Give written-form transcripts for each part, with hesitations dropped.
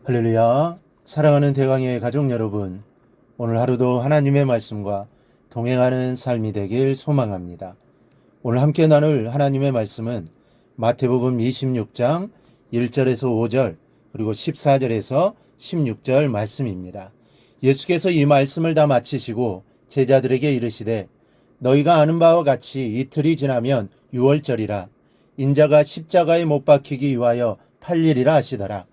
할렐루야. 사랑하는 대강의 가족 여러분, 오늘 하루도 하나님의 말씀과 동행하는 삶이 되길 소망합니다. 오늘 함께 나눌 하나님의 말씀은 마태복음 26장 1절에서 5절 그리고 14절에서 16절 말씀입니다. 예수께서 이 말씀을 다 마치시고 제자들에게 이르시되 너희가 아는 바와 같이 이틀이 지나면 유월절이라 인자가 십자가에 못 박히기 위하여 팔리리라 하시더라.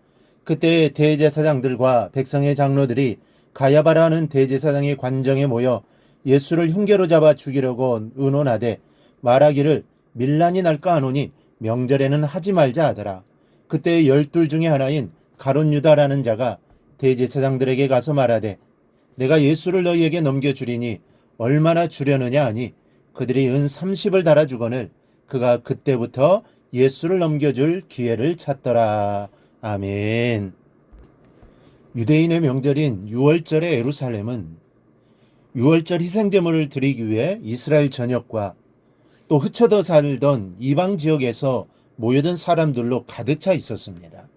그때 대제사장들과 백성의 장로들이 가야바라는 대제사장의 관정에 모여 예수를 흉계로 잡아 죽이려고 의논하되 말하기를 밀란이 날까 하노니 명절에는 하지 말자 하더라. 그때 12 중에 하나인 가룟 유다라는 자가 대제사장들에게 가서 말하되 내가 예수를 너희에게 넘겨주리니 얼마나 주려느냐 하니 그들이 은 30을 달아주거늘 그가 그때부터 예수를 넘겨줄 기회를 찾더라. 아멘. 유대인의 명절인 유월절의 예루살렘은 유월절 희생제물을 드리기 위해 이스라엘 전역과 또 흩어져 살던 이방 지역에서 모여든 사람들로 가득 차 있었습니다.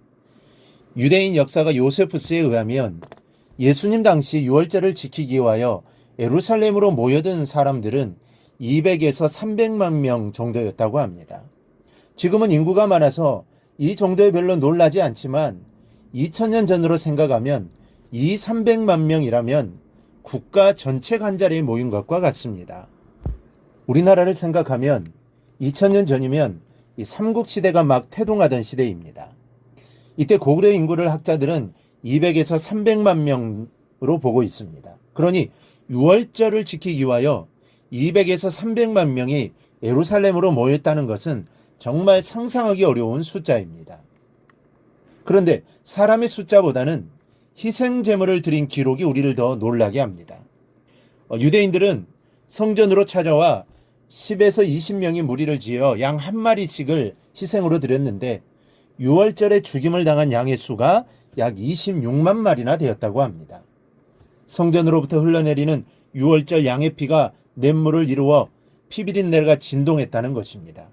유대인 역사가 요세푸스에 의하면 예수님 당시 유월절을 지키기 위하여 예루살렘으로 모여든 사람들은 200에서 300만 명 정도였다고 합니다. 지금은 인구가 많아서 이 정도에 별로 놀라지 않지만 2000년 전으로 생각하면 300만 명이라면 국가 전체가 한 자리에 모인 것과 같습니다. 우리나라를 생각하면 2000년 전이면 이 삼국시대가 막 태동하던 시대입니다. 이때 고구려 인구를 학자들은 200에서 300만 명으로 보고 있습니다. 그러니 유월절을 지키기 위하여 200에서 300만 명이 예루살렘으로 모였다는 것은 정말 상상하기 어려운 숫자입니다. 그런데 사람의 숫자보다는 희생 제물을 드린 기록이 우리를 더 놀라게 합니다. 유대인들은 성전으로 찾아와 10에서 20명이 무리를 지어 양 한 마리씩을 희생으로 드렸는데 6월절에 죽임을 당한 양의 수가 약 26만 마리나 되었다고 합니다. 성전으로부터 흘러내리는 6월절 양의 피가 냇물을 이루어 피비린내가 진동했다는 것입니다.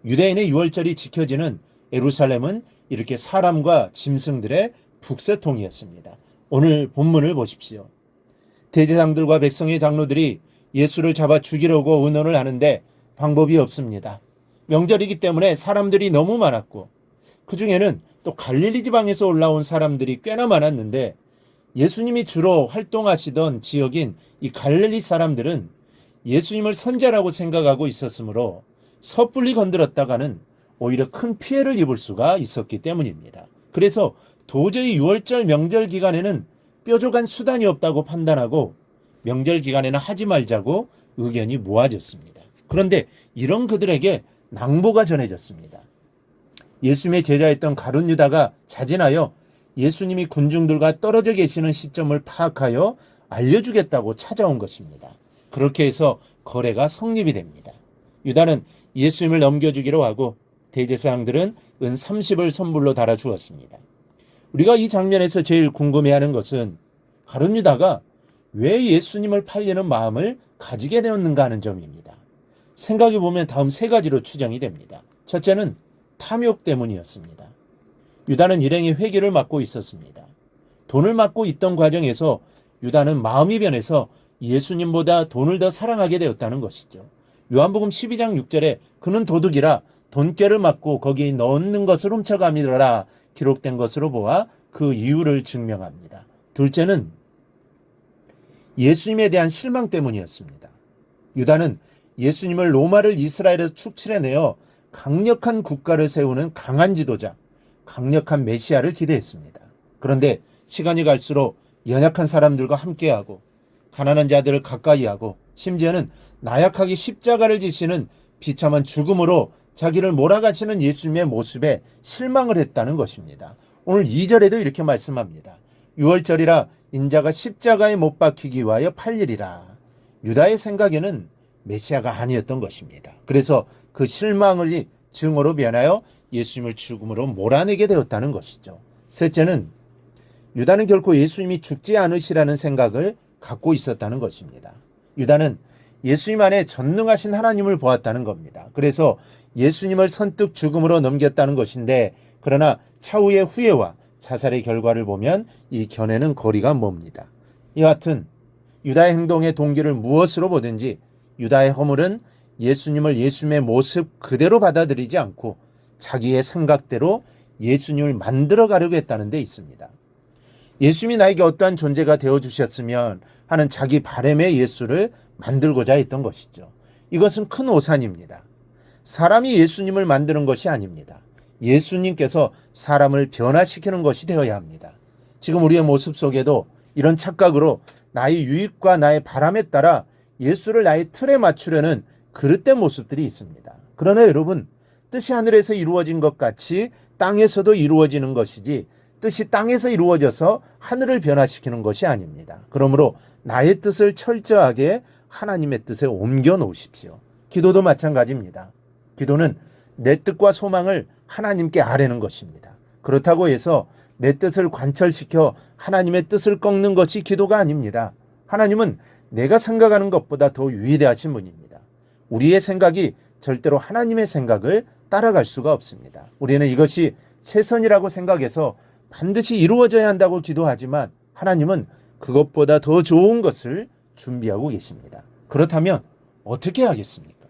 유대인의 유월절이 지켜지는 예루살렘은 이렇게 사람과 짐승들의 북새통이었습니다. 오늘 본문을 보십시오. 대제사장들과 백성의 장로들이 예수를 잡아 죽이려고 의논을 하는데 방법이 없습니다. 명절이기 때문에 사람들이 너무 많았고 그 중에는 또 갈릴리 지방에서 올라온 사람들이 꽤나 많았는데 예수님이 주로 활동하시던 지역인 이 갈릴리 사람들은 예수님을 선자라고 생각하고 있었으므로 섣불리 건드렸다가는 오히려 큰 피해를 입을 수가 있었기 때문입니다. 그래서 도저히 유월절 명절 기간에는 뾰족한 수단이 없다고 판단하고 명절 기간에는 하지 말자고 의견이 모아졌습니다. 그런데 이런 그들에게 낭보가 전해졌습니다. 예수님의 제자였던 가룟 유다가 자진하여 예수님이 군중들과 떨어져 계시는 시점을 파악하여 알려주겠다고 찾아온 것입니다. 그렇게 해서 거래가 성립이 됩니다. 유다는 예수님을 넘겨주기로 하고 대제사장들은 은 30을 선불로 달아주었습니다. 우리가 이 장면에서 제일 궁금해하는 것은 가룟 유다가 왜 예수님을 팔려는 마음을 가지게 되었는가 하는 점입니다. 생각해보면 다음 세 가지로 추정이 됩니다. 첫째는 탐욕 때문이었습니다. 유다는 일행의 회개를 맡고 있었습니다. 돈을 맡고 있던 과정에서 유다는 마음이 변해서 예수님보다 돈을 더 사랑하게 되었다는 것이죠. 요한복음 12장 6절에 그는 도둑이라 돈깨를 맞고 거기에 넣는 것을 훔쳐가미더라 기록된 것으로 보아 그 이유를 증명합니다. 둘째는 예수님에 대한 실망 때문이었습니다. 유다는 예수님을 로마를 이스라엘에서 축출해내어 강력한 국가를 세우는 강한 지도자, 강력한 메시아를 기대했습니다. 그런데 시간이 갈수록 연약한 사람들과 함께하고 가난한 자들을 가까이하고 심지어는 나약하게 십자가를 지시는 비참한 죽음으로 자기를 몰아가시는 예수님의 모습에 실망을 했다는 것입니다. 오늘 2절에도 이렇게 말씀합니다. 유월절이라 인자가 십자가에 못 박히기 위하여 팔리리라. 유다의 생각에는 메시아가 아니었던 것입니다. 그래서 그 실망을 증오로 변하여 예수님을 죽음으로 몰아내게 되었다는 것이죠. 셋째는 유다는 결코 예수님이 죽지 않으시라는 생각을 갖고 있었다는 것입니다. 유다는 예수님 안에 전능하신 하나님을 보았다는 겁니다. 그래서 예수님을 선뜻 죽음으로 넘겼다는 것인데 그러나 차후의 후회와 자살의 결과를 보면 이 견해는 거리가 멉니다. 여하튼 유다의 행동의 동기를 무엇으로 보든지 유다의 허물은 예수님을 예수님의 모습 그대로 받아들이지 않고 자기의 생각대로 예수님을 만들어 가려고 했다는 데 있습니다. 예수님이 나에게 어떠한 존재가 되어주셨으면 하는 자기 바람의 예수를 만들고자 했던 것이죠. 이것은 큰 오산입니다. 사람이 예수님을 만드는 것이 아닙니다. 예수님께서 사람을 변화시키는 것이 되어야 합니다. 지금 우리의 모습 속에도 이런 착각으로 나의 유익과 나의 바람에 따라 예수를 나의 틀에 맞추려는 그릇된 모습들이 있습니다. 그러나 여러분, 뜻이 하늘에서 이루어진 것 같이 땅에서도 이루어지는 것이지 뜻이 땅에서 이루어져서 하늘을 변화시키는 것이 아닙니다. 그러므로 나의 뜻을 철저하게 하나님의 뜻에 옮겨 놓으십시오. 기도도 마찬가지입니다. 기도는 내 뜻과 소망을 하나님께 아뢰는 것입니다. 그렇다고 해서 내 뜻을 관철시켜 하나님의 뜻을 꺾는 것이 기도가 아닙니다. 하나님은 내가 생각하는 것보다 더 위대하신 분입니다. 우리의 생각이 절대로 하나님의 생각을 따라갈 수가 없습니다. 우리는 이것이 최선이라고 생각해서 반드시 이루어져야 한다고 기도하지만 하나님은 그것보다 더 좋은 것을 준비하고 계십니다. 그렇다면 어떻게 하겠습니까?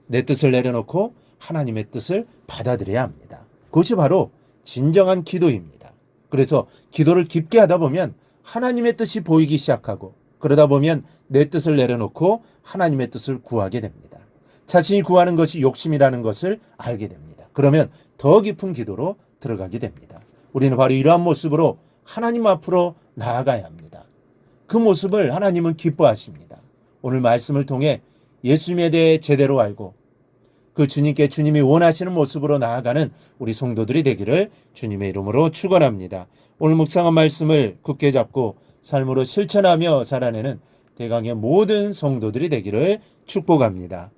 내 뜻을 내려놓고 하나님의 뜻을 받아들여야 합니다. 그것이 바로 진정한 기도입니다. 그래서 기도를 깊게 하다 보면 하나님의 뜻이 보이기 시작하고 그러다 보면 내 뜻을 내려놓고 하나님의 뜻을 구하게 됩니다. 자신이 구하는 것이 욕심이라는 것을 알게 됩니다. 그러면 더 깊은 기도로 들어가게 됩니다. 우리는 바로 이러한 모습으로 하나님 앞으로 나아가야 합니다. 그 모습을 하나님은 기뻐하십니다. 오늘 말씀을 통해 예수님에 대해 제대로 알고 그 주님께 주님이 원하시는 모습으로 나아가는 우리 성도들이 되기를 주님의 이름으로 축원합니다. 오늘 묵상한 말씀을 굳게 잡고 삶으로 실천하며 살아내는 대강의 모든 성도들이 되기를 축복합니다.